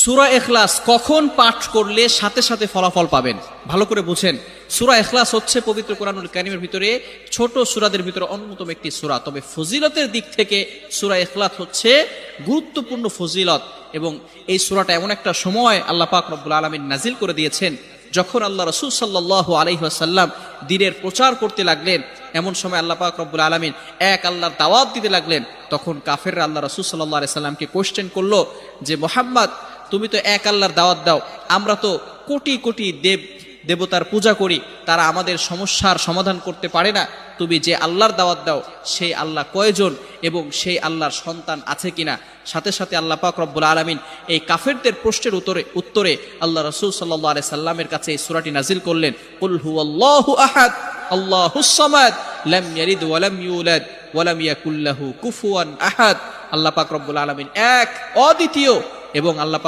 সূরা ইখলাস কখন পাঠ করলে সাথে সাথে ফলাফল পাবেন, ভালো করে বুঝেন। সূরা ইখলাস হচ্ছে পবিত্র কোরআনুল কারীমের ভিতরে ছোট সূরাদের ভিতরে অন্যতম একটি সূরা। তবে ফজিলতের দিক থেকে সূরা ইখলাস হচ্ছে গুরুত্বপূর্ণ ফজিলত, এবং এই সূরাটা এমন একটা সময় আল্লাহ পাক রব্বুল আলামিন নাজিল করে দিয়েছেন যখন আল্লাহ রাসূল সাল্লাল্লাহু আলাইহি ওয়াসাল্লাম দ্বীনের প্রচার করতে লাগলেন। এমন সময় আল্লাহ পাক রব্বুল আলামিন এক আল্লাহর দাওয়াত দিতে লাগলেন। তখন কাফেররা আল্লাহ রাসূল সাল্লাল্লাহু আলাইহি সাল্লামকে কোশ্চেন করলো যে, মুহাম্মদ, তুমি তো এক আল্লাহর দাওয়াত দাও, আমরা তো কোটি কোটি দেবতার পূজা করি, তারা আমাদের সমস্যার সমাধান করতে পারে না। তুমি যে আল্লাহর দাওয়াত দাও সেই আল্লাহ কয়জন এবং সেই আল্লাহর সন্তান আছে কিনা? সাথে সাথে আল্লাহ পাক রব্বুল আলামিন এই কাফেরদের প্রশ্নের উত্তরে আল্লাহ রাসূল সাল্লাল্লাহু আলাইহি সাল্লামের কাছে এই সূরাটি নাজিল করলেন, কুল হুয়াল্লাহু আহাদ আল্লাহুস সামাদ লাম ইয়ালিদ ওয়া লাম ইউলাদ ওয়া লাম ইয়াকুল লাহু কুফুয়ান আহাদ। আল্লাহ পাক রব্বুল আলামিন এক, অদ্বিতীয়, এবং আল্লাহ